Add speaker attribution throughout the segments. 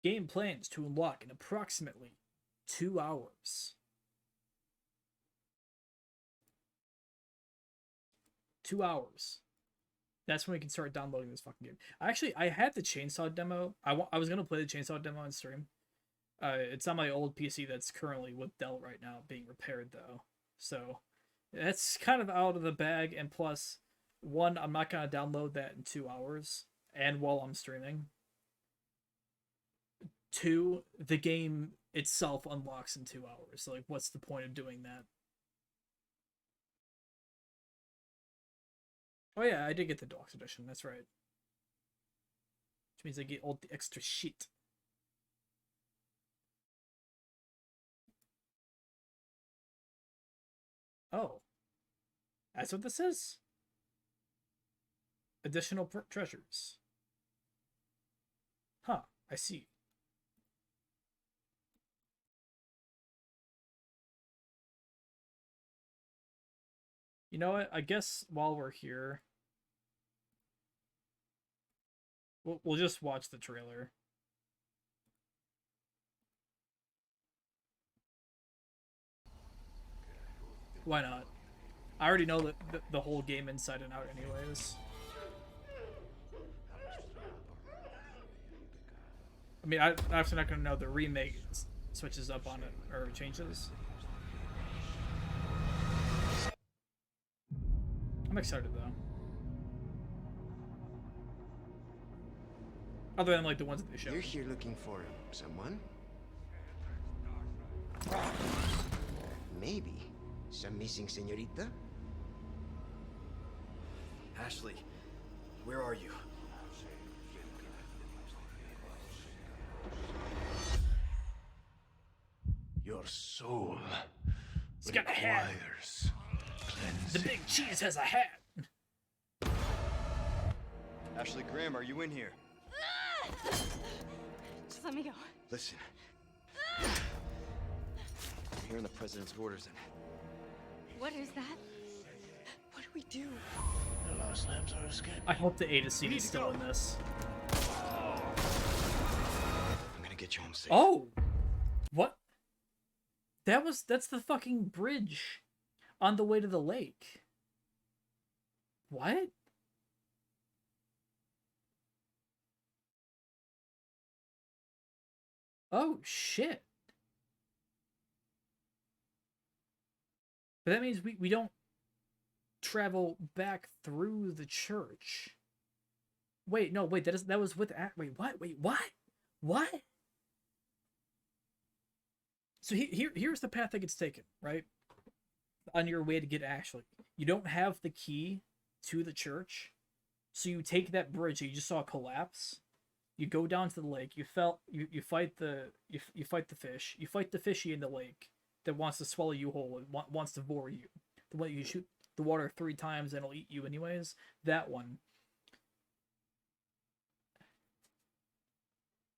Speaker 1: Game plans to unlock in approximately 2 hours. 2 hours. That's when we can start downloading this fucking game. I had the chainsaw demo. I was gonna play the chainsaw demo on stream. It's on my old PC that's currently with Dell right now, being repaired though. So that's kind of out of the bag. And plus, one, I'm not gonna download that in 2 hours, and while I'm streaming. Two, the game itself unlocks in 2 hours. So like, what's the point of doing that? Oh yeah, I did get the deluxe edition. That's right. Which means I get all the extra shit. Oh, that's what this is. Additional treasures. Huh, I see. You know what? I guess while we're here, we'll just watch the trailer. Why not? I already know the whole game inside and out anyways. I mean, I'm actually not going to know the remake switches up on it, or changes. I'm excited, though. Other than, like, the ones that they showed.
Speaker 2: You're here looking for someone? Maybe. Some missing señorita?
Speaker 3: Ashley, where are you?
Speaker 4: Your soul
Speaker 1: He's got a hat.
Speaker 4: requires
Speaker 1: The
Speaker 4: cleansing.
Speaker 1: big cheese has a hat.
Speaker 3: Ashley Graham, are you in here?
Speaker 5: Just let me go.
Speaker 3: Listen. I'm hearing the president's orders and
Speaker 5: What is that? What do we do?
Speaker 4: The lost lambs are escaping.
Speaker 1: I hope the A scene is still in this.
Speaker 3: I'm gonna get you home safe.
Speaker 1: Oh! What? That's the fucking bridge on the way to the lake. What? Oh, shit. But that means we don't travel back through the church. Wait, no, wait, that was with... Wait, what? Wait, what? What? So here's the path that gets taken, right? On your way to get Ashley. You don't have the key to the church, so you take that bridge that you just saw collapse. You go down to the lake. You fight the fish. You fight the fishy in the lake that wants to swallow you whole and wants to devour you. The one you shoot the water 3 times and it'll eat you anyways. That one.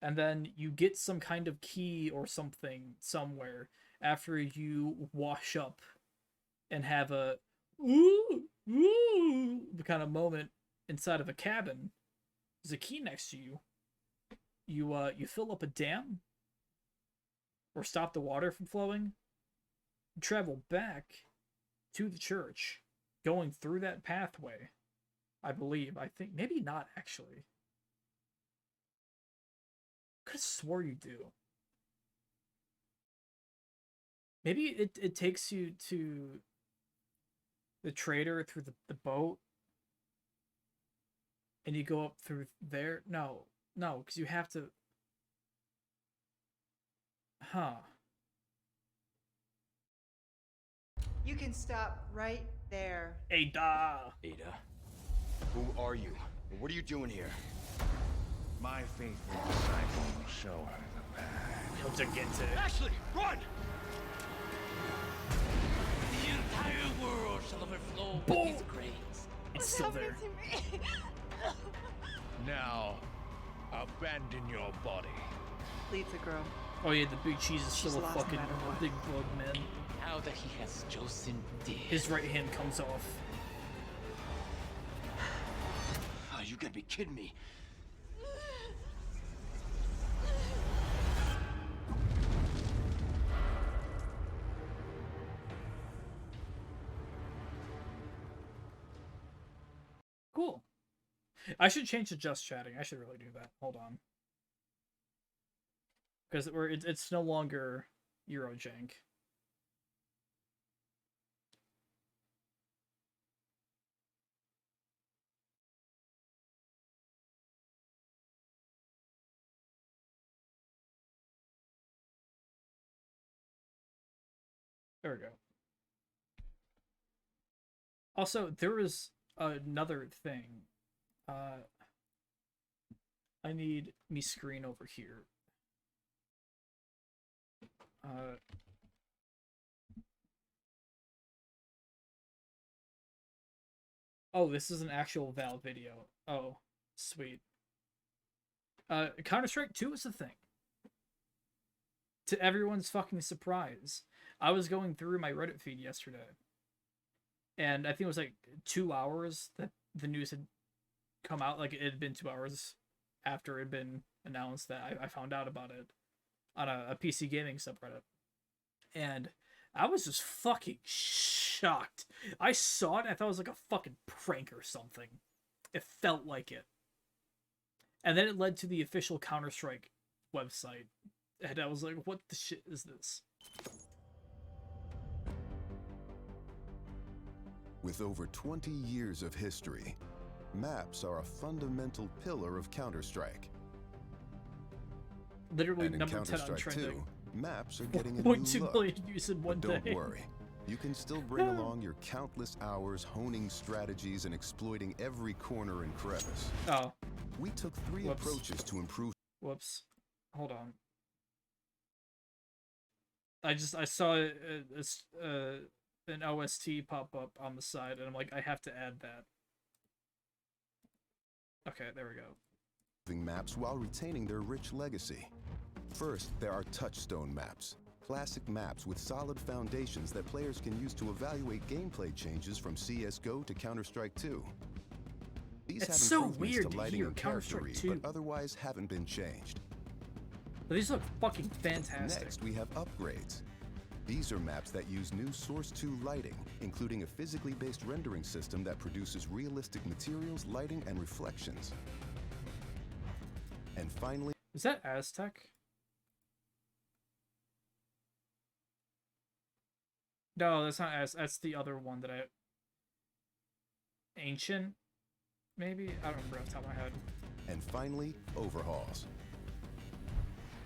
Speaker 1: And then you get some kind of key or something somewhere after you wash up and have a ooh kind of moment inside of a cabin. There's a key next to you. You fill up a dam or stop the water from flowing. You travel back to the church, going through that pathway. I believe. I think maybe not actually. Could have swore you do. Maybe it takes you to the trader through the boat. And you go up through there. No, because you have to... Huh.
Speaker 6: You can stop right there.
Speaker 1: Ada!
Speaker 3: Ada, who are you? And what are you doing here?
Speaker 4: My faithful disciple will show her the path.
Speaker 1: He'll just get to it.
Speaker 3: Ashley, run!
Speaker 7: The entire world shall overflow
Speaker 1: Boom.
Speaker 7: with his grace.
Speaker 1: It's
Speaker 6: What's
Speaker 1: still
Speaker 6: happening
Speaker 1: there.
Speaker 6: to me?
Speaker 4: Now, abandon your body.
Speaker 6: Leave the girl.
Speaker 1: Oh yeah, the big cheese is
Speaker 6: She's
Speaker 1: still a
Speaker 6: lost no
Speaker 1: fucking
Speaker 6: matter what.
Speaker 1: big blood man.
Speaker 7: Now that he has chosen death.
Speaker 1: His right hand comes off.
Speaker 3: Oh, you gotta be kidding me.
Speaker 1: I should change to just chatting. I should really do that. Hold on. Because it's no longer Eurojank. There we go. Also, there is another thing. I need me screen over here. Oh, this is an actual Valve video. Oh, sweet. Counter-Strike 2 is a thing. To everyone's fucking surprise. I was going through my Reddit feed yesterday. And I think it was like 2 hours that the news had come out. Like, it had been 2 hours after it had been announced that I found out about it on a PC gaming subreddit. And I was just fucking shocked. I saw it, I thought it was like a fucking prank or something. It felt like it. And then it led to the official Counter-Strike website. And I was like, what the shit is this?
Speaker 8: With over 20 years of history, maps are a fundamental pillar of Counter-Strike.
Speaker 1: Literally
Speaker 8: And in
Speaker 1: number 10 on
Speaker 8: Counter-Strike
Speaker 1: trending.
Speaker 8: 2, maps are getting a new
Speaker 1: 1.2
Speaker 8: look.
Speaker 1: million views in one
Speaker 8: But
Speaker 1: day.
Speaker 8: don't worry, you can still bring along your countless hours honing strategies and exploiting every corner and crevice.
Speaker 1: Oh,
Speaker 8: We took 3
Speaker 1: Whoops.
Speaker 8: approaches to improve.
Speaker 1: whoops. Hold on. I saw an OST pop up on the side, and I'm like, I have to add that. Okay, there we go.
Speaker 8: Maps while retaining their rich legacy. First, there are touchstone maps. Classic maps with solid foundations that players can use to evaluate gameplay changes from CSGO to Counter-Strike 2. These
Speaker 1: It's
Speaker 8: have
Speaker 1: so
Speaker 8: improvements
Speaker 1: weird
Speaker 8: to
Speaker 1: to
Speaker 8: lighting
Speaker 1: hear
Speaker 8: and character
Speaker 1: Counter-Strike
Speaker 8: read,
Speaker 1: 2.
Speaker 8: but otherwise haven't been changed.
Speaker 1: But these look fucking fantastic.
Speaker 8: Next, we have upgrades. These are maps that use new Source 2 lighting, including a physically based rendering system that produces realistic materials, lighting, and reflections. And finally,
Speaker 1: Is that Aztec? No, that's not that's the other one that I... Ancient? Maybe? I don't remember off the top of my head.
Speaker 8: and finally, overhauls.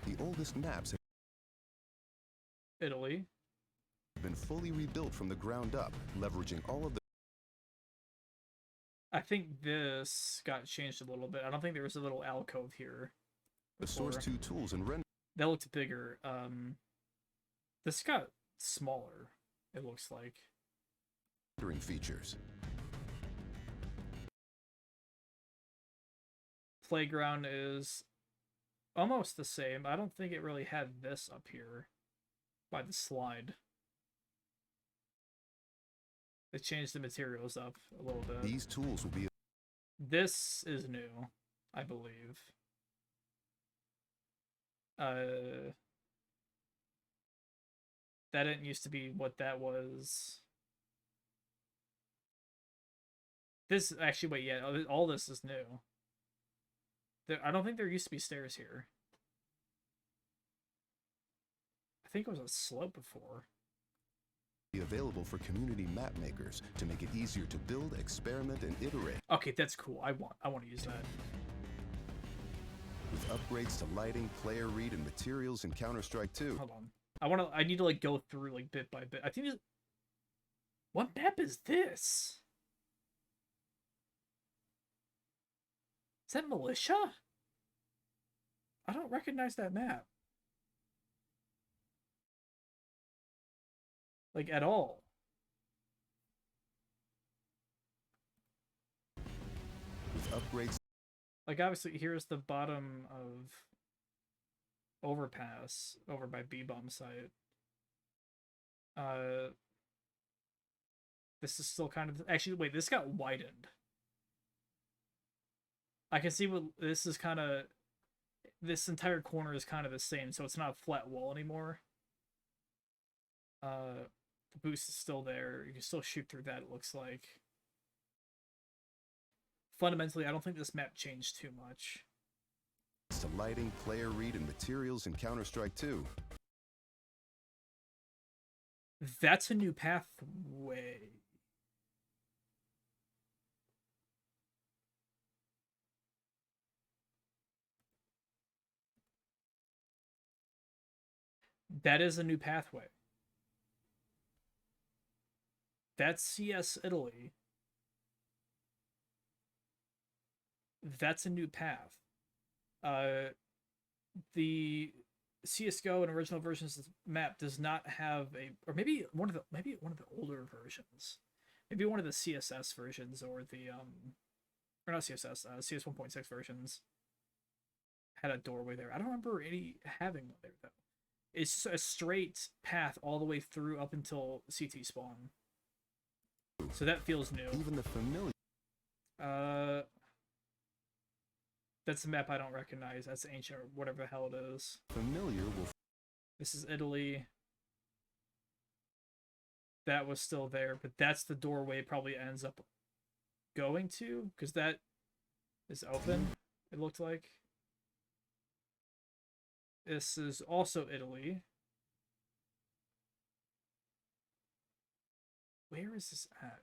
Speaker 8: The oldest maps have
Speaker 1: Italy.
Speaker 8: been fully rebuilt from the ground up, leveraging all of the
Speaker 1: I think this got changed a little bit. I don't think there was a little alcove here
Speaker 8: Source
Speaker 1: before.
Speaker 8: 2 tools and
Speaker 1: That looked bigger. This got smaller, it looks like.
Speaker 8: rendering features.
Speaker 1: Playground is almost the same. I don't think it really had this up here by the slide. They changed the materials up a little bit.
Speaker 8: These tools will be
Speaker 1: This is new, I believe. That didn't used to be what that was. This actually, wait, yeah, all this is new. I don't think there used to be stairs here. I think it was a slope before.
Speaker 8: available for community map makers to make it easier to build, experiment, and iterate.
Speaker 1: Okay, that's cool. I want to use that.
Speaker 8: With upgrades to lighting, player read, and materials in Counter-Strike 2.
Speaker 1: Hold on. I need to like go through like bit by bit. I think what map is this? Is that Militia? I don't recognize that map. Like, at all.
Speaker 8: With upgrades
Speaker 1: Like, obviously, here's the bottom of Overpass over by B-Bomb site. This is still kind of... Actually, wait, this got widened. I can see what... This is kind of... This entire corner is kind of the same, so it's not a flat wall anymore. The boost is still there. You can still shoot through that, it looks like. fundamentally, I don't think this map changed too much.
Speaker 8: To lighting, player read, and materials in Counter-Strike 2.
Speaker 1: That's a new pathway. That is a new pathway. That's CS Italy. That's a new path. The CS:GO and original versions of the map does not have a, or maybe one of the older versions, maybe one of the CSS versions, or the or not CSS, CS 1.6 versions had a doorway there. I don't remember any having one there though. It's a straight path all the way through up until CT spawn. So that feels new.
Speaker 8: Even the familiar.
Speaker 1: That's a map I don't recognize. That's ancient or whatever the hell it is.
Speaker 8: Familiar will.
Speaker 1: This is Italy. That was still there, but that's the doorway it probably ends up going to, because that is open, it looked like. This is also Italy. Where is this at?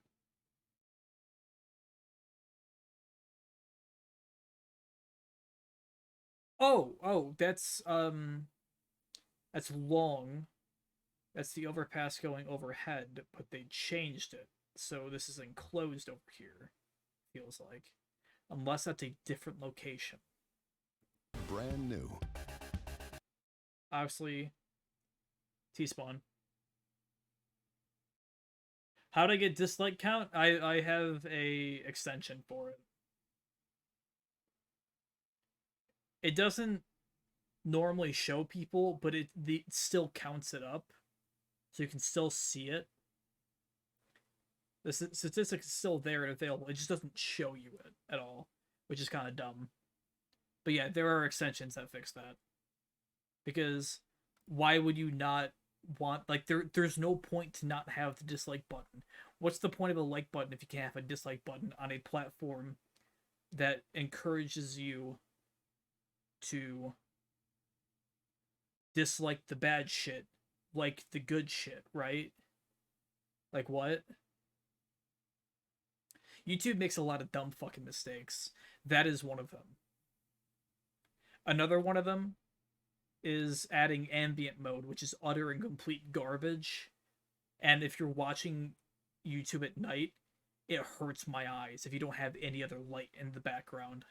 Speaker 1: Oh, that's long. That's the overpass going overhead, but they changed it. So this is enclosed over here, feels like. Unless that's a different location.
Speaker 8: Brand new.
Speaker 1: Obviously, T-spawn. How to get dislike count? I have a extension for it. It doesn't normally show people, but it still counts it up. So you can still see it. The statistic is still there and available. It just doesn't show you it at all, which is kind of dumb. But yeah, there are extensions that fix that. Because why would you not want, like, there's no point to not have the dislike button. What's the point of a like button if you can't have a dislike button on a platform that encourages you to dislike the bad shit like the good shit, right? Like what? YouTube makes a lot of dumb fucking mistakes. That is one of them. Another one of them is adding ambient mode, which is utter and complete garbage. And if you're watching YouTube at night, it hurts my eyes if you don't have any other light in the background.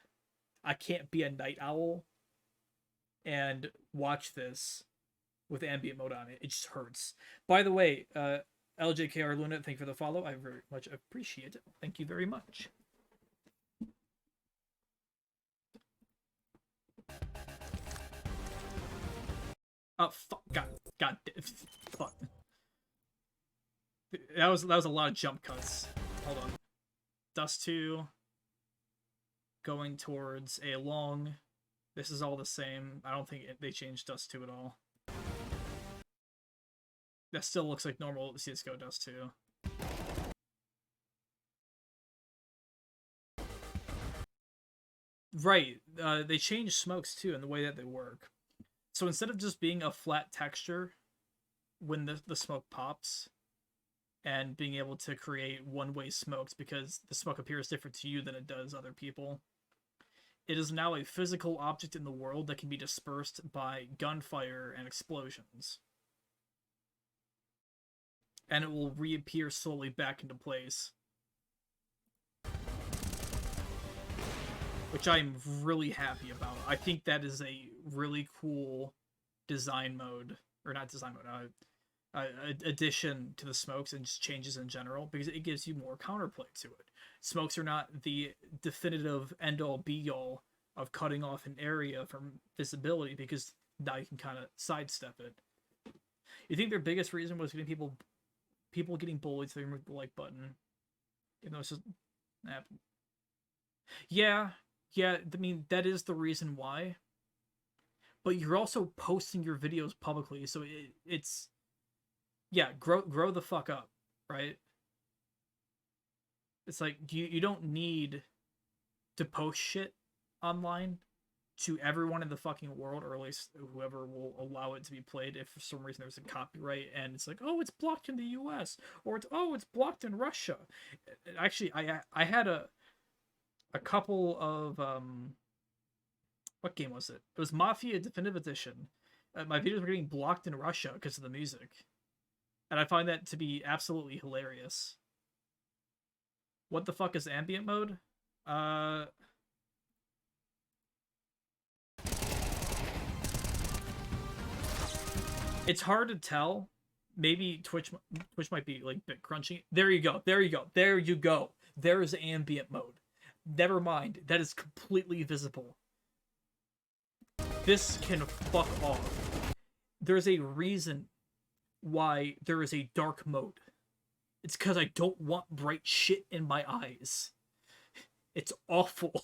Speaker 1: I can't be a night owl and watch this with ambient mode on it. It just hurts. By the way, LJKR Luna, thank you for the follow. I very much appreciate it. Thank you very much. Oh fuck! God, fuck. That was a lot of jump cuts. Hold on. Dust 2 going towards a long. This is all the same. I don't think they changed Dust 2 at all. That still looks like normal CSGO Dust 2. Right. They changed smokes too in the way that they work. So instead of just being a flat texture when the smoke pops and being able to create one-way smokes because the smoke appears different to you than it does other people, it is now a physical object in the world that can be dispersed by gunfire and explosions. And it will reappear slowly back into place. Which I'm really happy about. I think that is a really cool design mode, or not design mode, addition to the smokes and just changes in general, because it gives you more counterplay to it. Smokes are not the definitive end-all be-all of cutting off an area from visibility, because now you can kind of sidestep it. You think their biggest reason was getting people getting bullied, so they removed the like button? Even though it's just... Yeah, I mean, that is the reason why. But you're also posting your videos publicly, so it's... Yeah, grow the fuck up, right? It's like, you don't need to post shit online to everyone in the fucking world, or at least whoever will allow it to be played if for some reason there's a copyright and it's like, oh, it's blocked in the US, or it's blocked in Russia. Actually, I had a couple of what game was it? It was Mafia Definitive Edition. My videos were getting blocked in Russia because of the music. And I find that to be absolutely hilarious. What the fuck is ambient mode? It's hard to tell. Maybe Twitch might be like bit crunchy. There you go. There you go. There you go. There is ambient mode. Never mind. That is completely visible. This can fuck off. There's a reason why there is a dark mode. It's because I don't want bright shit in my eyes. It's awful.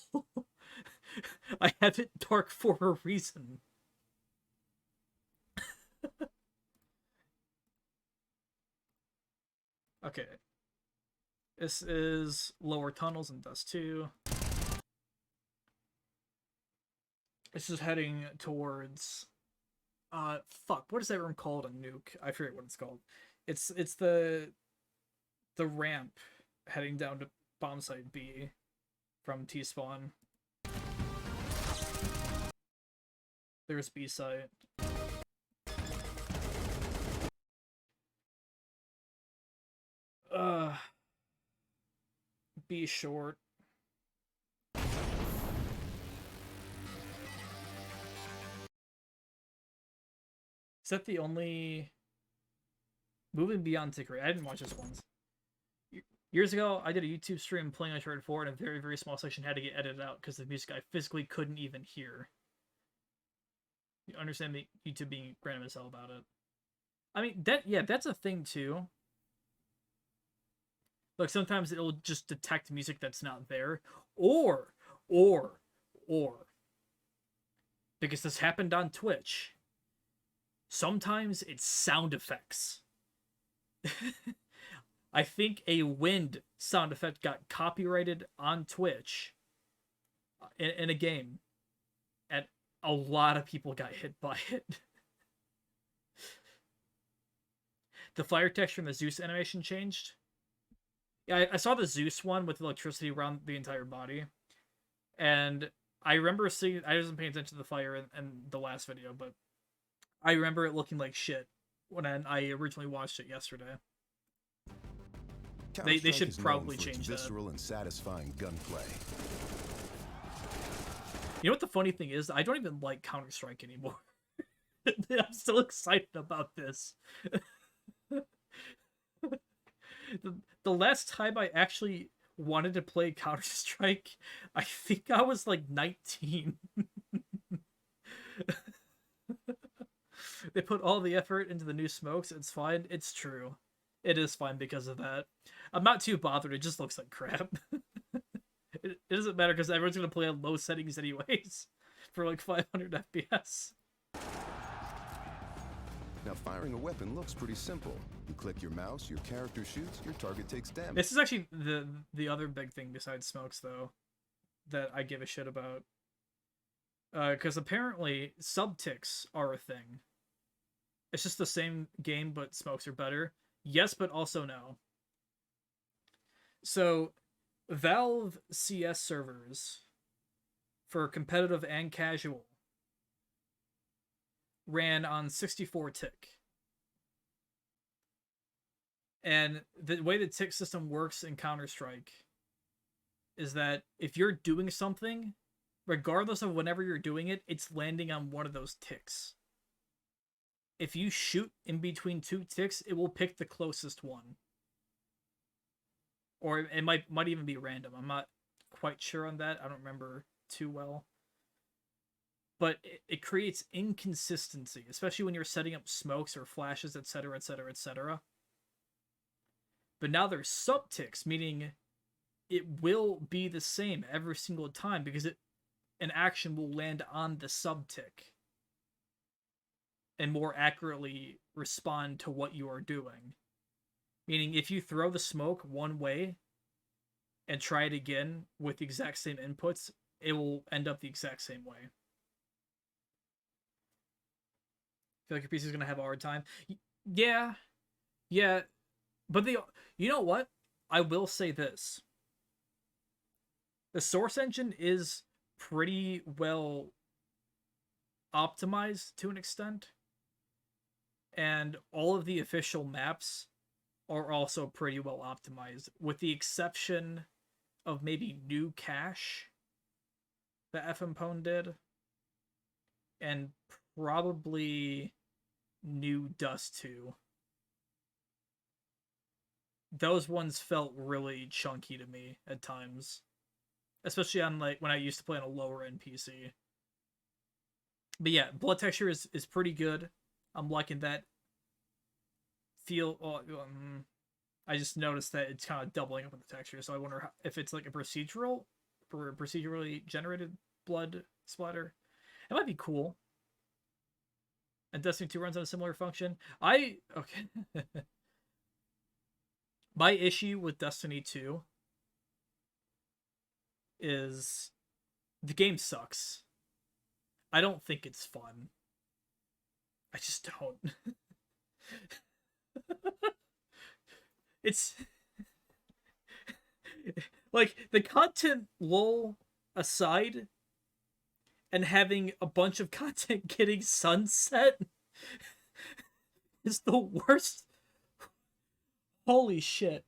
Speaker 1: I have it dark for a reason. Okay. This is lower tunnels and dust 2. This is heading towards fuck, what is that room called in Nuke? I forget what it's called. It's the ramp heading down to bomb site B from T-spawn. There's B site. B short. Is that the only... Moving beyond Tickery. I didn't watch this one. Years ago, I did a YouTube stream playing Uncharted 4, and a very, very small section had to get edited out because the music I physically couldn't even hear. You understand me? YouTube being random as hell about it. I mean, that's a thing too. Like, sometimes it'll just detect music that's not there. Or, because this happened on Twitch, sometimes it's sound effects. I think a wind sound effect got copyrighted on Twitch in a game, and a lot of people got hit by it. The fire texture and the Zeus animation changed. Yeah, I saw the Zeus one with electricity around the entire body, and I remember seeing... I wasn't paying attention to the fire in the last video, but I remember it looking like shit when I originally watched it yesterday. They should probably change that.
Speaker 8: Visceral and satisfying gunplay.
Speaker 1: You know what the funny thing is? I don't even like Counter-Strike anymore. I'm still excited about this. The last time I actually wanted to play Counter-Strike, I think I was like 19. They put all the effort into the new smokes. It's fine. It's true. It is fine because of that. I'm not too bothered. It just looks like crap. It doesn't matter because everyone's going to play on low settings anyways for like 500 FPS.
Speaker 8: Now, firing a weapon looks pretty simple. You click your mouse, your character shoots, your target takes damage.
Speaker 1: This is actually the other big thing besides smokes, though, that I give a shit about. Because apparently subticks are a thing. It's just the same game, but smokes are better. Yes, but also no. So, Valve CS servers for competitive and casual ran on 64 tick. And the way the tick system works in Counter-Strike is that if you're doing something, regardless of whenever you're doing it, it's landing on one of those ticks. If you shoot in between two ticks, it will pick the closest one. Or it might even be random. I'm not quite sure on that. I don't remember too well. But it creates inconsistency, especially when you're setting up smokes or flashes, etc., etc., etc. But now there's subticks, meaning it will be the same every single time because an action will land on the subtick and more accurately respond to what you are doing. Meaning, if you throw the smoke one way and try it again with the exact same inputs, it will end up the exact same way. I feel like your PC is gonna have a hard time. Yeah, yeah, but you know what? I will say this: the Source engine is pretty well optimized to an extent, and all of the official maps are also pretty well optimized, with the exception of maybe New Cache that FMPone did, and probably New Dust 2. Those ones felt really chunky to me at times, especially on like when I used to play on a lower end PC. But yeah, blood texture is pretty good. I'm liking that feel. I just noticed that it's kind of doubling up with the texture, so I wonder if it's like a procedurally generated blood splatter. It might be cool. And Destiny 2 runs on a similar function. Okay. My issue with Destiny 2 is the game sucks. I don't think it's fun. I just don't. It's like the content lull aside, and having a bunch of content getting sunset is the worst. Holy shit.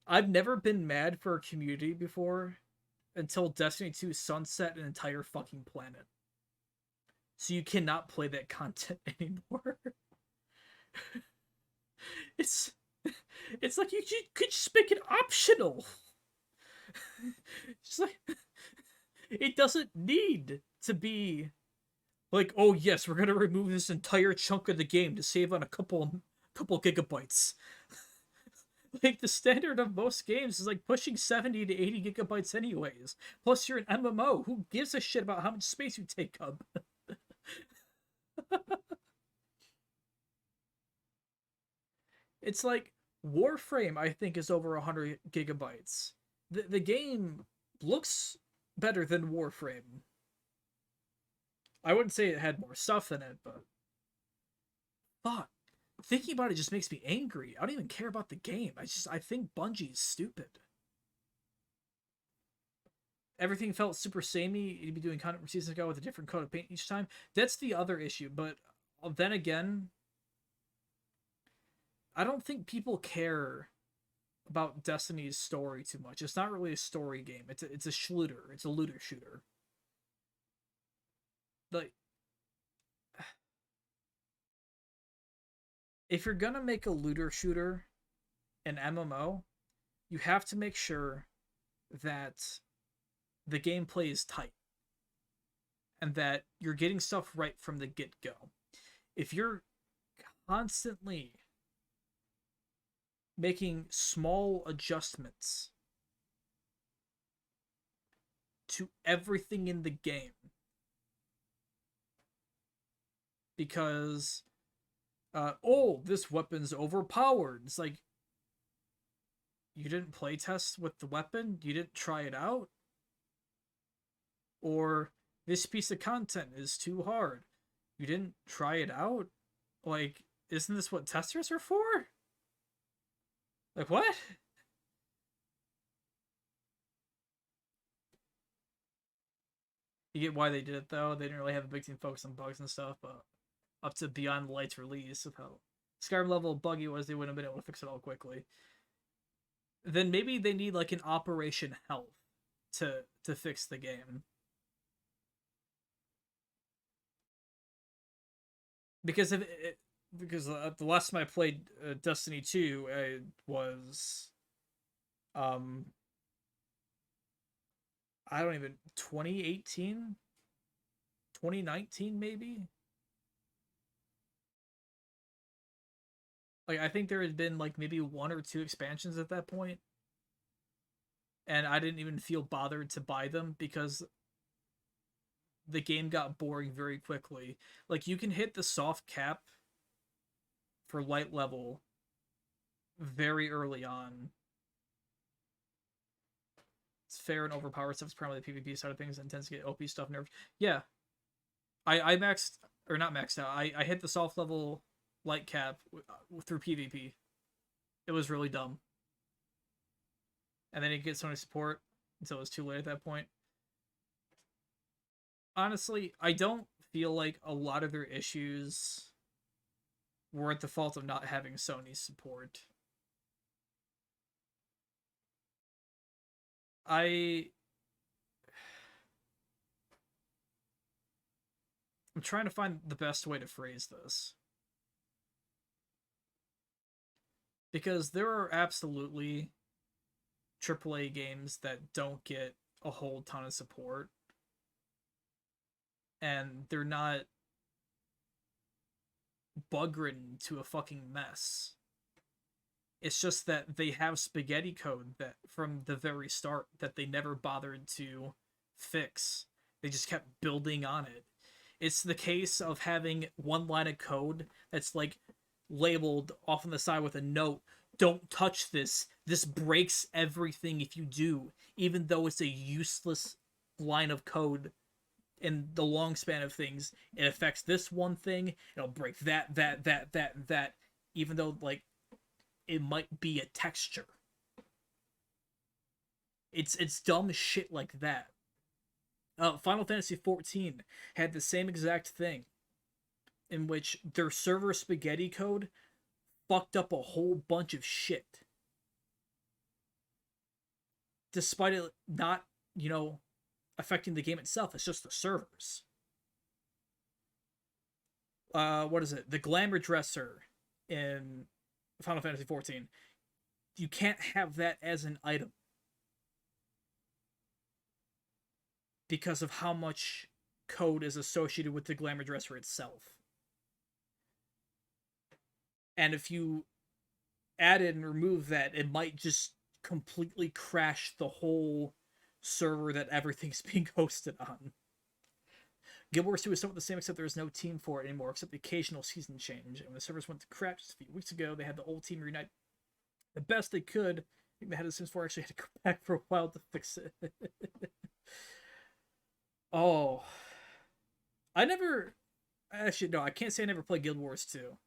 Speaker 1: I've never been mad for a community before until Destiny 2 sunset an entire fucking planet. So you cannot play that content anymore. It's like you could just make it optional. Just like, it doesn't need to be like, oh yes, we're gonna remove this entire chunk of the game to save on a couple gigabytes. Like, the standard of most games is like pushing 70 to 80 gigabytes anyways. Plus you're an MMO. Who gives a shit about how much space you take up? It's like Warframe, I think, is over 100 gigabytes. The game looks better than Warframe. I wouldn't say it had more stuff in it, but fuck. Thinking about it just makes me angry. I don't even care about the game. I think Bungie's stupid. Everything felt super samey. You'd be doing content from seasons ago with a different coat of paint each time. That's the other issue, but then again, I don't think people care about Destiny's story too much. It's not really a story game. It's a shooter. It's a looter shooter. Like, if you're gonna make a looter shooter an MMO, you have to make sure that the gameplay is tight and that you're getting stuff right from the get-go. If you're constantly making small adjustments to everything in the game because this weapon's overpowered. It's like, you didn't play test with the weapon? You didn't try it out? Or this piece of content is too hard. You didn't try it out? Like, isn't this what testers are for? Like, what? You get why they did it, though. They didn't really have a big team focus on bugs and stuff, but up to Beyond the Light's release of how Skyrim level buggy was, they wouldn't have been able to fix it all quickly. Then maybe they need like an Operation Health to fix the game. Because the last time I played Destiny 2 was I don't even 2018, 2019 maybe. Like, I think there had been like maybe 1 or 2 expansions at that point, and I didn't even feel bothered to buy them because the game got boring very quickly. Like, you can hit the soft cap for light level very early on. It's fair and overpowered stuff. It's primarily the PvP side of things and tends to get OP stuff nerfed. Yeah. I maxed, or not maxed out, I hit the soft level light cap through PvP. It was really dumb. And then you get Sony support until it was too late at that point. Honestly, I don't feel like a lot of their issues were at the fault of not having Sony support. I'm trying to find the best way to phrase this. Because there are absolutely AAA games that don't get a whole ton of support. And they're not bug-ridden to a fucking mess. It's just that they have spaghetti code that from the very start that they never bothered to fix. They just kept building on it. It's the case of having one line of code that's like labeled off on the side with a note, "Don't touch this. This breaks everything if you do," even though it's a useless line of code in the long span of things. It affects this one thing, it'll break that, even though, like, it might be a texture. It's dumb shit like that. Final Fantasy XIV had the same exact thing, in which their server spaghetti code fucked up a whole bunch of shit. Despite it not, affecting the game itself, it's just the servers. What is it? The glamour dresser in Final Fantasy XIV. You can't have that as an item. Because of how much code is associated with the glamour dresser itself. And if you add it and remove that, it might just completely crash the whole server that everything's being hosted on. Guild Wars 2 is somewhat the same, except there is no team for it anymore, except the occasional season change. And when the servers went to crap just a few weeks ago, they had the old team reunite the best they could. I think they had the Sims 4 actually had to go back for a while to fix it. Oh. I never... Actually, no, I can't say I never played Guild Wars 2.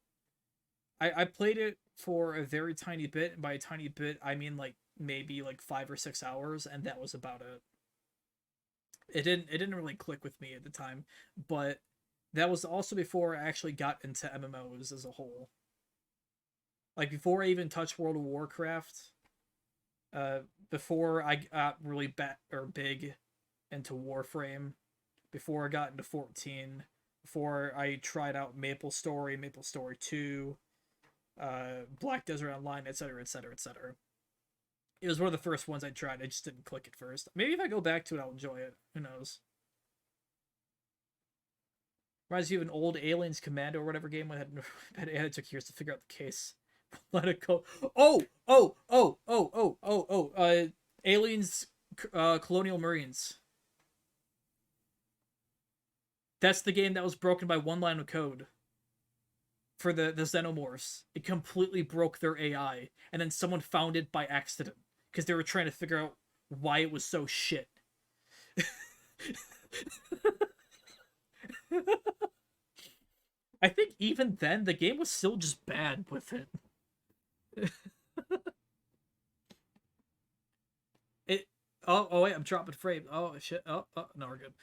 Speaker 1: I played it for a very tiny bit, and by a tiny bit, I mean, like, maybe, 5 or 6 hours, and that was about it. It didn't really click with me at the time, but that was also before I actually got into MMOs as a whole. Like, before I even touched World of Warcraft, before I got really big into Warframe, before I got into 14, before I tried out MapleStory 2, Black Desert Online, etc., etc., etc. It was one of the first ones I tried. I just didn't click at first. Maybe if I go back to it, I'll enjoy it. Who knows? Reminds you of an old Aliens Commando or whatever game that it took years to figure out the case. Let it go. Aliens Colonial Marines. That's the game that was broken by one line of code. For the Xenomorphs. It completely broke their AI. And then someone found it by accident. Because they were trying to figure out why it was so shit. I think even then, the game was still just bad with it. Oh wait, I'm dropping frame. Oh shit. Oh, no, we're good.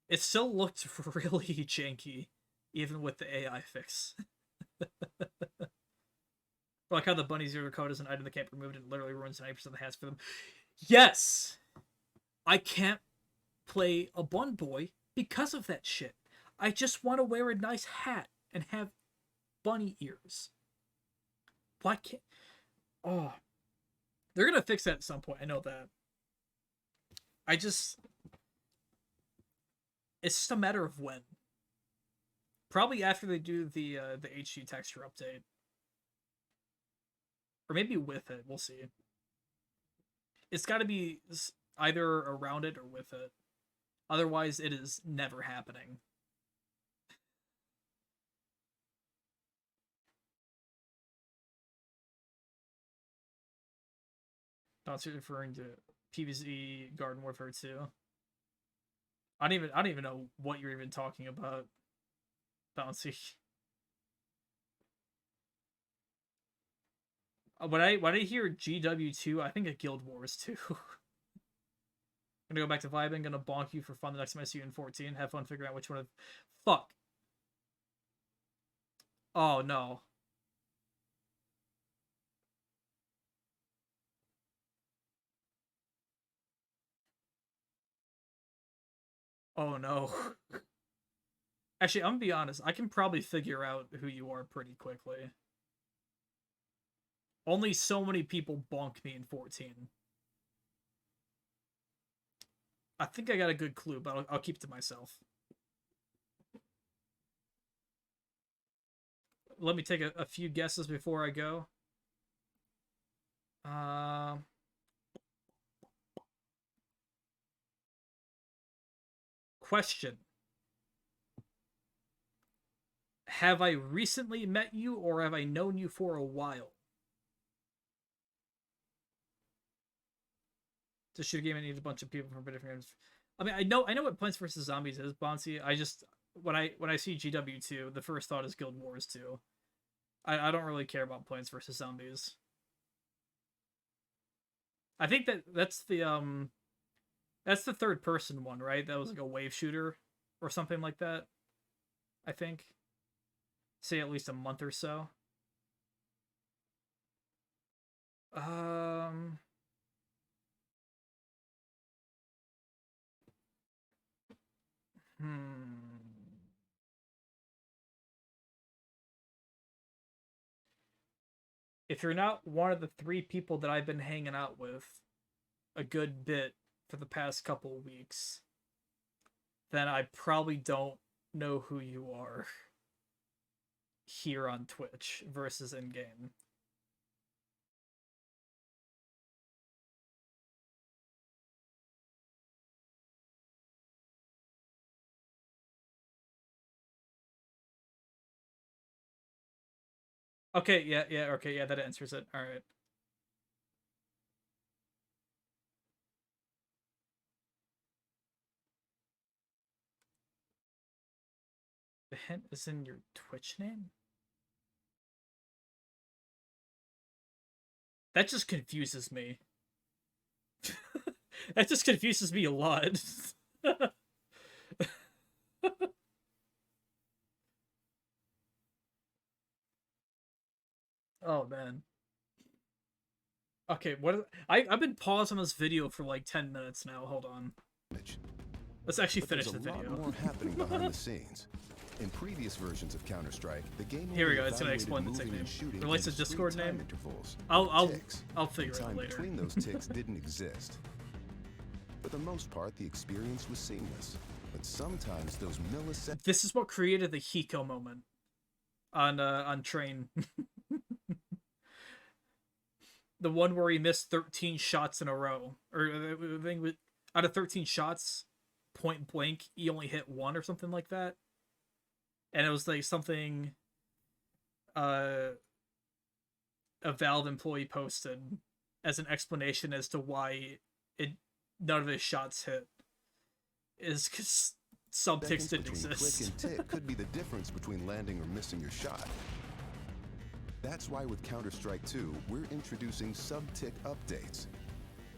Speaker 1: It still looked really janky, even with the AI fix. Like how the bunny zero code is an item that can't be removed and literally ruins 90% of the hats for them. Yes! I can't play a bun boy because of that shit. I just want to wear a nice hat and have bunny ears. Why can't... Oh. They're gonna fix that at some point, I know that. It's just a matter of when. Probably after they do the HD texture update. Or maybe with it, we'll see. It's gotta be either around it or with it. Otherwise, it is never happening. Not referring to PvZ Garden Warfare 2. I don't even know what you're even talking about, Bouncy. When I hear GW2, I think of Guild Wars 2. Gonna go back to vibing, gonna bonk you for fun the next time I see you in 14. Have fun figuring out which one of... Fuck. Oh, no. Oh, no. Actually, I'm gonna be honest. I can probably figure out who you are pretty quickly. Only so many people bonk me in 14. I think I got a good clue, but I'll keep it to myself. Let me take a few guesses before I go. Question. Have I recently met you, or have I known you for a while? To shoot a game, I need a bunch of people from different games. I mean, I know what Plants vs Zombies is, Bonsi. I just when I see GW2, the first thought is Guild Wars 2. I don't really care about Plants vs Zombies. I think that's the third person one, right? That was like a wave shooter or something like that. I think. Say at least a month or so. If you're not one of the 3 people that I've been hanging out with a good bit for the past couple of weeks, then I probably don't know who you are here on Twitch versus in-game. Okay, yeah, okay, yeah, that answers it. All right. The hint is in your Twitch name? That just confuses me. That just confuses me a lot. Oh, man. Okay, I've been paused on this video for like 10 minutes now. Hold on. Let's actually finish the video.
Speaker 8: There's a lot more happening behind the scenes. In previous versions of Counter-Strike, the game
Speaker 1: here we go. It's gonna explain the tick name. Relates to Discord name.
Speaker 8: Intervals,
Speaker 1: I'll figure it out later.
Speaker 8: Between those ticks didn't exist. For the most part, the experience was seamless. But sometimes those milliseconds.
Speaker 1: This is what created the Hiko moment on Train. The one where he missed 13 shots in a row, or I think out of 13 shots, point blank, he only hit 1 or something like that. And it was like something a Valve employee posted as an explanation as to why none of his shots hit. Is because some ticks didn't exist.
Speaker 8: Click and tick could be the difference between landing or missing your shot. That's why with Counter-Strike 2, we're introducing sub-tick updates.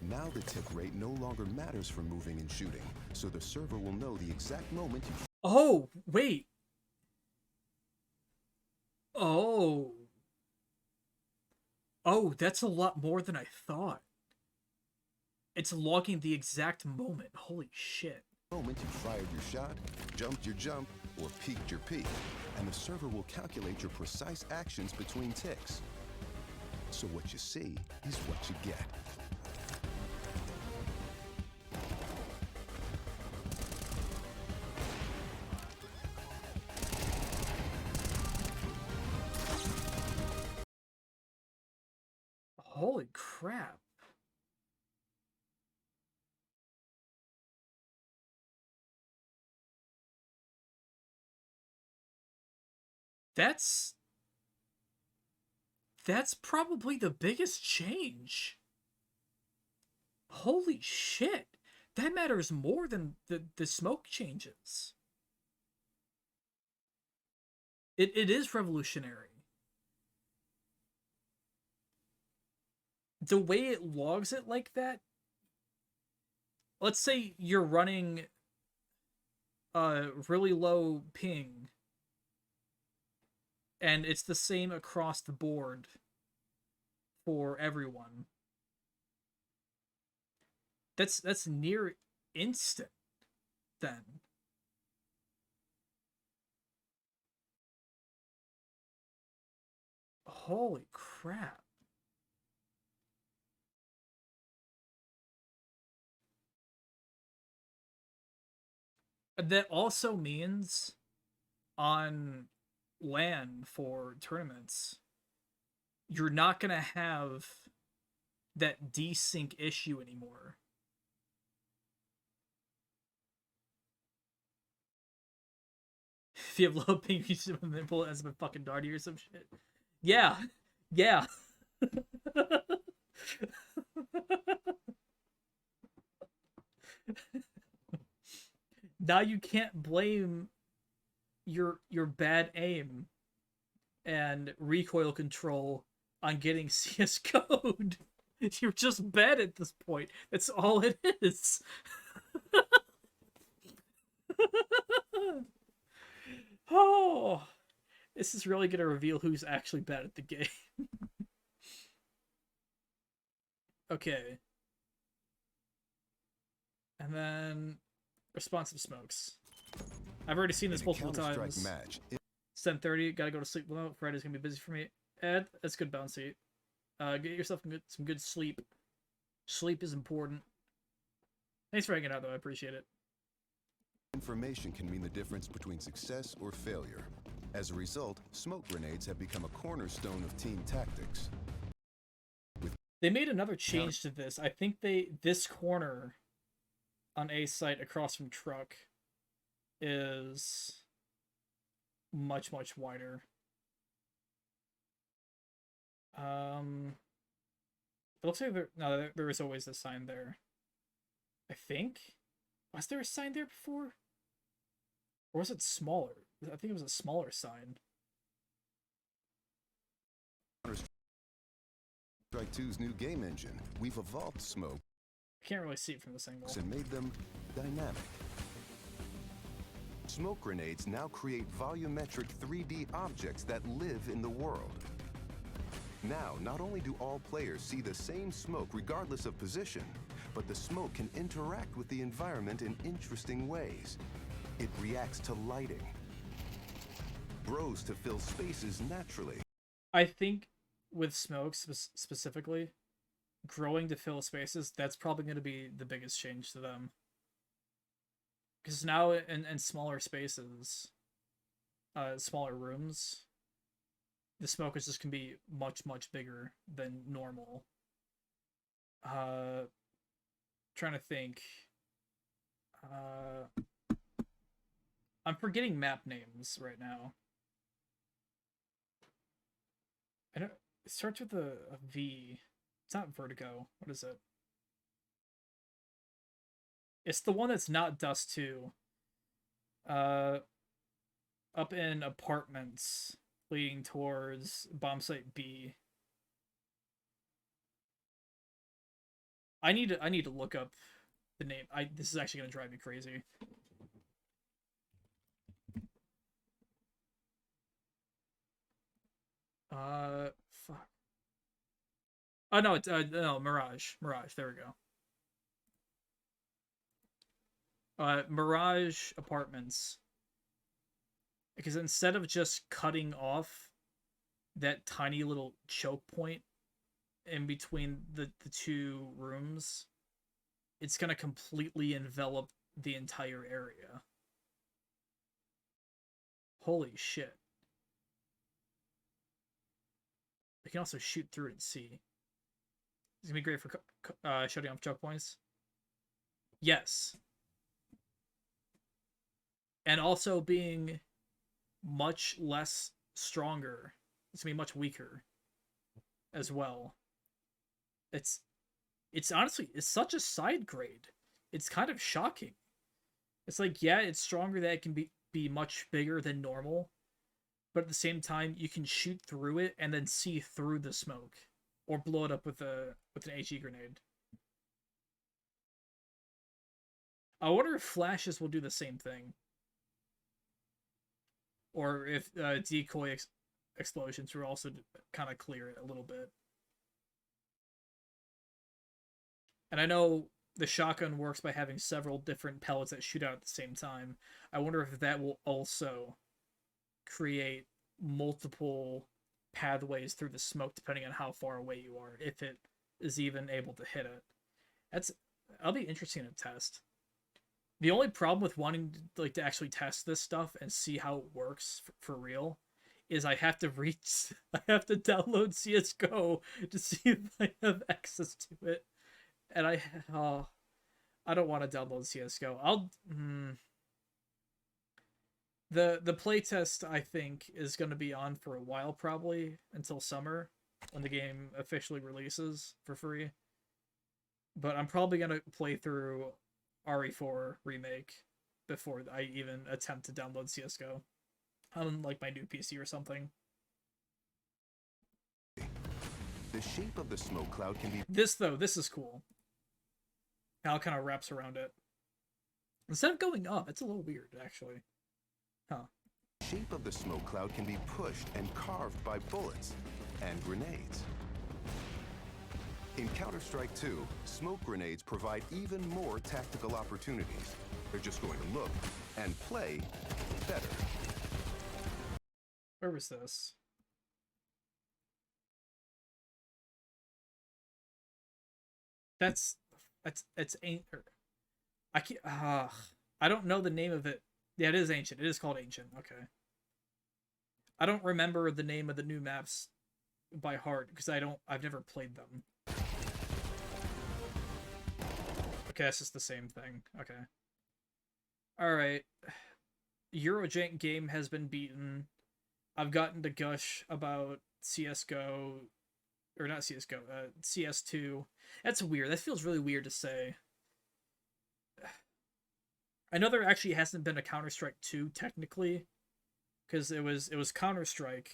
Speaker 8: Now the tick rate no longer matters for moving and shooting, so the server will know the exact moment you...
Speaker 1: Oh, wait. Oh. Oh, that's a lot more than I thought. It's logging the exact moment. Holy shit.
Speaker 8: Moment you fired your shot, jumped your jump, or peeked your peek, and the server will calculate your precise actions between ticks. So what you see is what you get.
Speaker 1: Holy crap. That's probably the biggest change. Holy shit! That matters more than the smoke changes. It is revolutionary. The way it logs it like that. Let's say you're running a really low ping, and it's the same across the board for everyone. That's near instant then. Holy crap. That also means on LAN for tournaments, you're not going to have that desync issue anymore. If you have low ping, you should pull it as a fucking darty or some shit. Yeah. Yeah. Now you can't blame your bad aim and recoil control on getting CS code. You're just bad at this point. That's all it is. Oh, this is really gonna reveal who's actually bad at the game. Okay. And then responsive smokes. I've already seen this multiple times.
Speaker 8: Match,
Speaker 1: 10:30, gotta go to sleep. Well, Friday's gonna be busy for me. Ed, that's good bouncy. Get yourself some good sleep. Sleep is important. Thanks for hanging out, though. I appreciate it.
Speaker 8: information can mean the difference between success or failure. As a result, smoke grenades have become a cornerstone of team tactics.
Speaker 1: They made another change to this. I think this corner on A site across from truck is much wider. It looks like there was always a sign there. I think. Was there a sign there before? Or was it smaller? I think it was a smaller sign.
Speaker 8: Strike 2's new game engine, we've evolved smoke
Speaker 1: I can't really see it from this angle.
Speaker 8: and made them dynamic. Smoke grenades now create volumetric 3D objects that live in the world. Now, not only do all players see the same smoke regardless of position, but the smoke can interact with the environment in interesting ways. It reacts to lighting, grows to fill spaces naturally.
Speaker 1: I think with smoke specifically, growing to fill spaces, that's probably going to be the biggest change to them. Because now in smaller spaces, smaller rooms, the smoke is just going to be much bigger than normal. Trying to think. I'm forgetting map names right now. I don't. It starts with a V. It's not Vertigo. What is it? It's the one that's not Dust 2. Up in apartments leading towards bomb site B. I need to look up the name. This is actually gonna drive me crazy. Fuck. Oh no, it's no, Mirage. There we go. Mirage Apartments. Because instead of just cutting off that tiny little choke point in between the two rooms, it's gonna completely envelop the entire area. Holy shit. I can also shoot through it and see. It's gonna be great for shutting off choke points. Yes. And also being much less stronger. It's gonna be much weaker as well. it's honestly, it's such a side grade. It's kind of shocking. It's like, yeah, it's stronger that it can be much bigger than normal, but at the same time, you can shoot through it and then see through the smoke, or blow it up with an HE grenade. I wonder if flashes will do the same thing, or if decoy explosions will also kind of clear it a little bit. And I know the shotgun works by having several different pellets that shoot out at the same time. I wonder if that will also create multiple pathways through the smoke depending on how far away you are, if it is even able to hit it. That'll be interesting to test. The only problem with wanting to actually test this stuff and see how it works for real is I have to download CS:GO to see if I have access to it. And I don't want to download CS:GO. The playtest, I think, is going to be on for a while, probably until summer, when the game officially releases for free. But I'm probably going to play through RE4make before I even attempt to download CS:GO on like my new PC or something.
Speaker 8: The shape of the smoke cloud can be...
Speaker 1: This is cool. How it kind of wraps around it. Instead of going up, it's a little weird, actually. Huh.
Speaker 8: The shape of the smoke cloud can be pushed and carved by bullets and grenades. In Counter-Strike 2, smoke grenades provide even more tactical opportunities. They're just going to look and play better.
Speaker 1: Where was this? It's ancient. I can't. I don't know the name of it. Yeah, it is ancient. It is called ancient. Okay. I don't remember the name of the new maps by heart because I've never played them. Okay, it's just the same thing. Okay. Alright. Eurojank game has been beaten. I've gotten to gush about CSGO. Or not CSGO, CS2. That's weird. That feels really weird to say. I know there actually hasn't been a Counter-Strike 2, technically. Because it was Counter-Strike.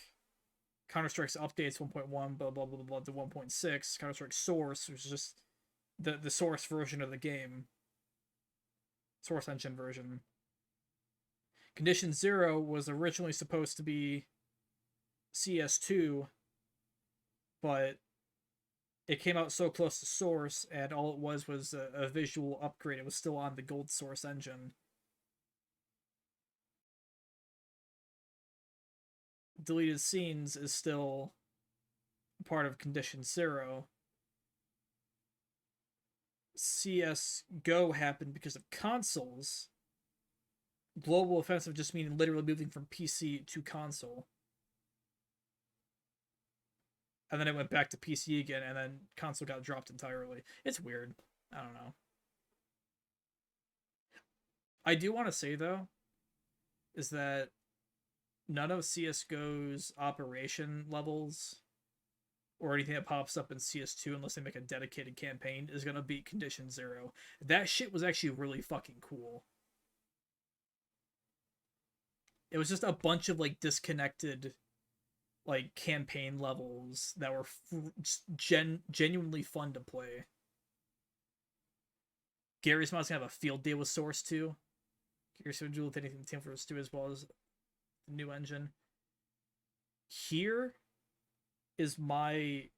Speaker 1: Counter-Strike's updates 1.1, blah, blah, blah, blah, to 1.6. Counter-Strike Source, which is just the source version of the game. Source engine version. Condition 0 was originally supposed to be CS2, but it came out so close to Source, and all it was a visual upgrade. It was still on the gold Source engine. Deleted Scenes is still part of Condition 0. CS:GO happened because of consoles. Global offensive just meaning literally moving from PC to console. And then it went back to PC again, and then console got dropped entirely. It's weird. I don't know. I do want to say, though, is that none of CSGO's operation levels or anything that pops up in CS2, unless they make a dedicated campaign, is going to beat Condition 0. That shit was actually really fucking cool. It was just a bunch of, like, disconnected, like, campaign levels that were genuinely fun to play. Gary's Mod's gonna have a field day with Source 2. Gary's gonna do with anything Team Fortress 2 as well as the new engine. Here is my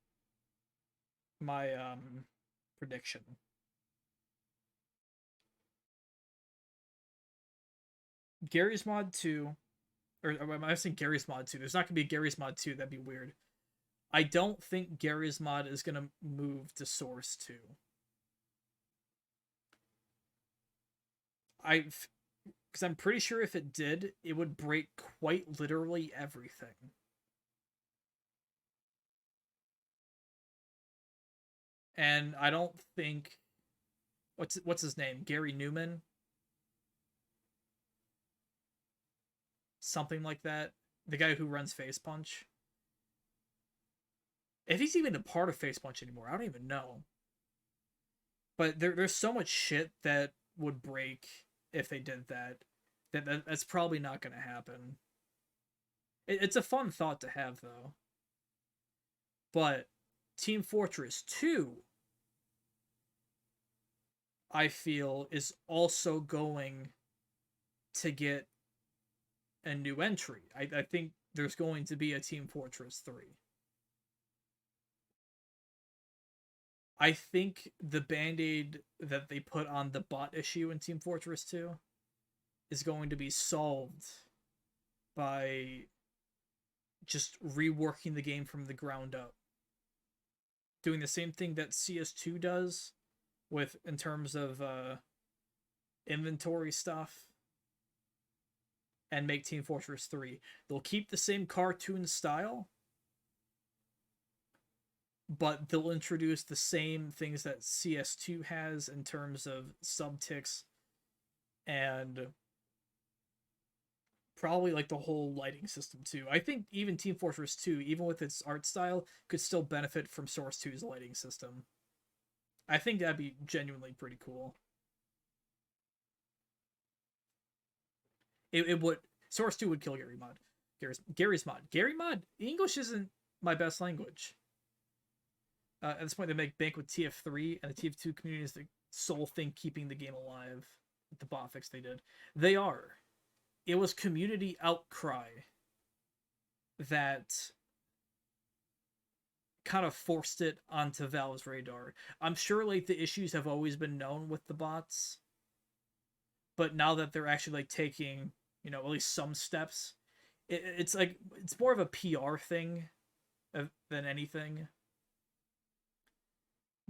Speaker 1: prediction. Gary's Mod 2, or am I saying Gary's Mod 2? There's not gonna be a Gary's Mod 2, that'd be weird. I don't think Gary's Mod is gonna move to Source 2. Because I'm pretty sure if it did, it would break quite literally everything. And I don't think... What's his name? Gary Newman? Something like that. The guy who runs Face Punch. If he's even a part of Face Punch anymore, I don't even know. But there's so much shit that would break if they did that. That's probably not going to happen. It's a fun thought to have, though. But Team Fortress 2, I feel, is also going to get a new entry. I think there's going to be a Team Fortress 3. I think the band-aid that they put on the bot issue in Team Fortress 2 is going to be solved by just reworking the game from the ground up. Doing the same thing that CS2 does with in terms of inventory stuff, and make Team Fortress 3. They'll keep the same cartoon style, but they'll introduce the same things that CS2 has in terms of subticks and probably like the whole lighting system too. I think even Team Fortress 2, even with its art style, could still benefit from Source 2's lighting system. I think that'd be genuinely pretty cool. It would. Source 2 would kill Gary Mod. Gary's Mod. Gary Mod. English isn't my best language. At this point, they make bank with TF3, and the TF2 community is the sole thing keeping the game alive. With the bot fix they did. They are. It was community outcry that kind of forced it onto Valve's radar. I'm sure like the issues have always been known with the bots, but now that they're actually like taking, you know, at least some steps, it's like it's more of a PR thing than anything.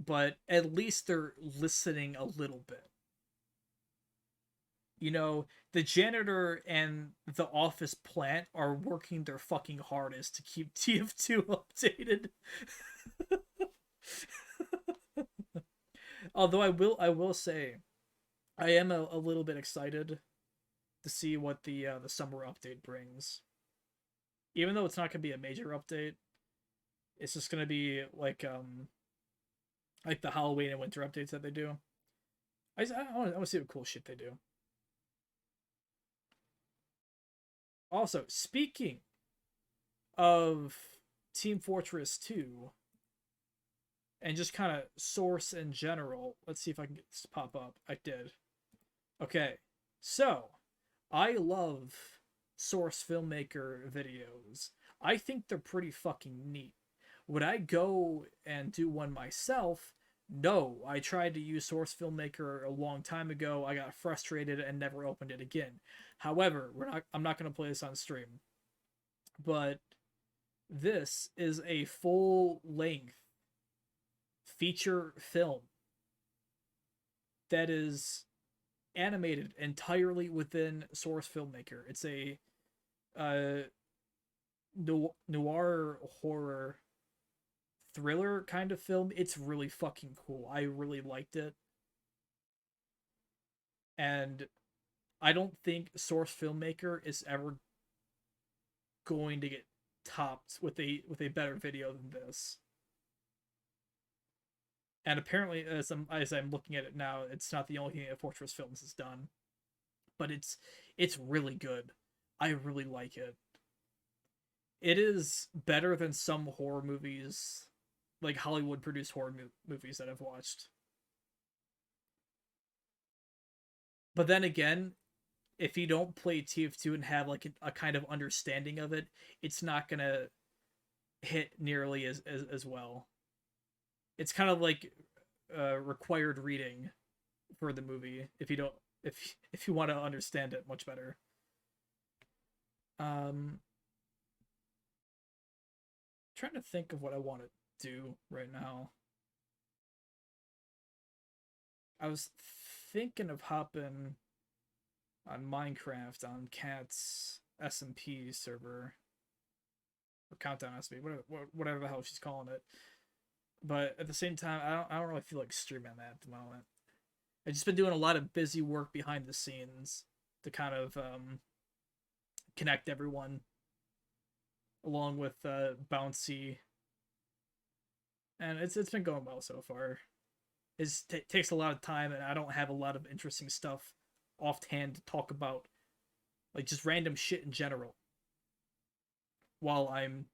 Speaker 1: But at least they're listening a little bit. You know, the janitor and the office plant are working their fucking hardest to keep TF2 updated. Although I will say, I am a little bit excited to see what the summer update brings. Even though it's not gonna be a major update, it's just gonna be like the Halloween and winter updates that they do. I want to see what cool shit they do. Also, speaking of Team Fortress 2, and just kind of Source in general, let's see if I can get this to pop up. I did. Okay, so I love Source filmmaker videos. I think they're pretty fucking neat. Would I go and do one myself? No, I tried to use Source Filmmaker a long time ago. I got frustrated and never opened it again. However, I'm not going to play this on stream. But this is a full-length feature film that is animated entirely within Source Filmmaker. It's a noir horror thriller kind of film. It's really fucking cool. I really liked it. And I don't think Source Filmmaker is ever going to get topped with a better video than this. And apparently, as I'm looking at it now, it's not the only thing that Fortress Films has done. But it's really good. I really like it. It is better than some horror movies, like Hollywood produced horror movies that I've watched. But then again, if you don't play TF2 and have like a kind of understanding of it, it's not gonna hit nearly as well. It's kind of like required reading for the movie if you want to understand it much better. Trying to think of what I want to do right now. I was thinking of hopping on Minecraft on Kat's SMP server, or Countdown SMP, whatever the hell she's calling it. But at the same time, I don't really feel like streaming that at the moment. I've just been doing a lot of busy work behind the scenes to kind of connect everyone, along with Bouncy, and it's been going well so far. takes a lot of time, and I don't have a lot of interesting stuff offhand to talk about, like just random shit in general, while I'm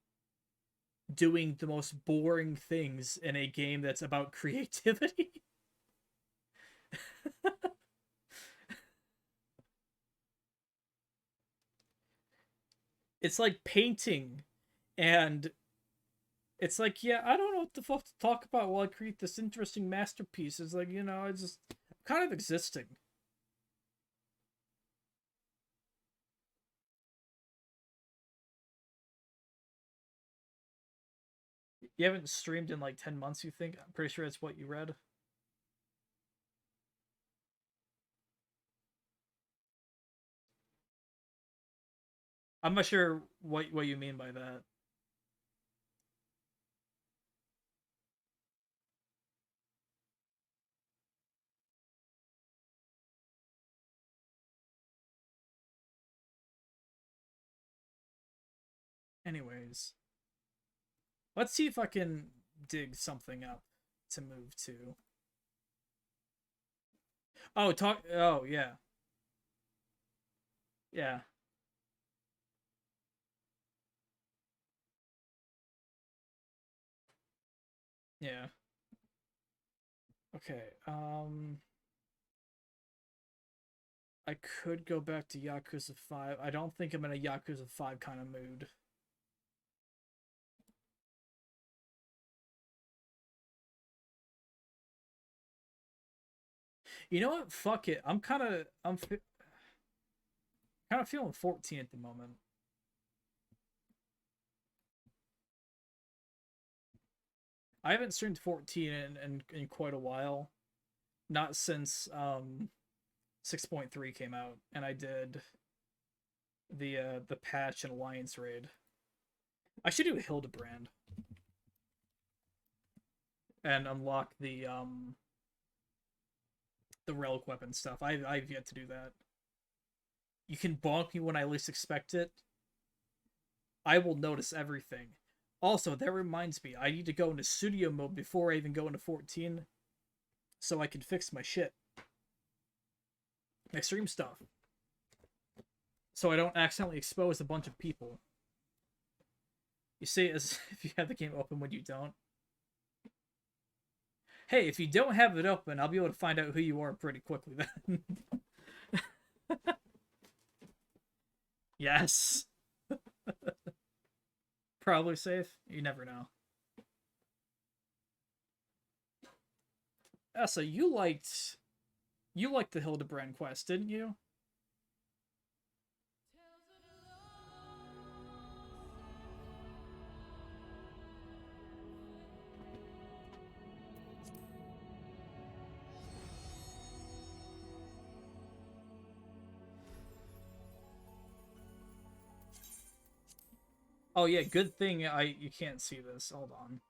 Speaker 1: doing the most boring things in a game that's about creativity. It's like painting, and it's like, yeah, I don't know what the fuck to talk about while I create this interesting masterpiece. It's like, it's just kind of existing. You haven't streamed in like 10 months, you think? I'm pretty sure that's what you read. I'm not sure what you mean by that. Anyways, let's see if I can dig something up to move to. Oh, talk. Oh, yeah. Yeah. Yeah. Okay. I could go back to Yakuza 5. I don't think I'm in a Yakuza 5 kind of mood. You know what? Fuck it. I'm kind of feeling 14 at the moment. I haven't streamed 14 in quite a while. Not since 6.3 came out, and I did the patch and alliance raid. I should do Hildebrand and unlock the relic weapon stuff. I've yet to do that. You can bonk me when I least expect it. I will notice everything. Also, that reminds me, I need to go into studio mode before I even go into 14, so I can fix my shit, my stream stuff, so I don't accidentally expose a bunch of people. You say it as if you have the game open when you don't. Hey, if you don't have it open, I'll be able to find out who you are pretty quickly then. Yes. Probably safe. You never know. So you liked the Hildebrand quest, didn't you? Oh yeah, good thing you can't see this. Hold on.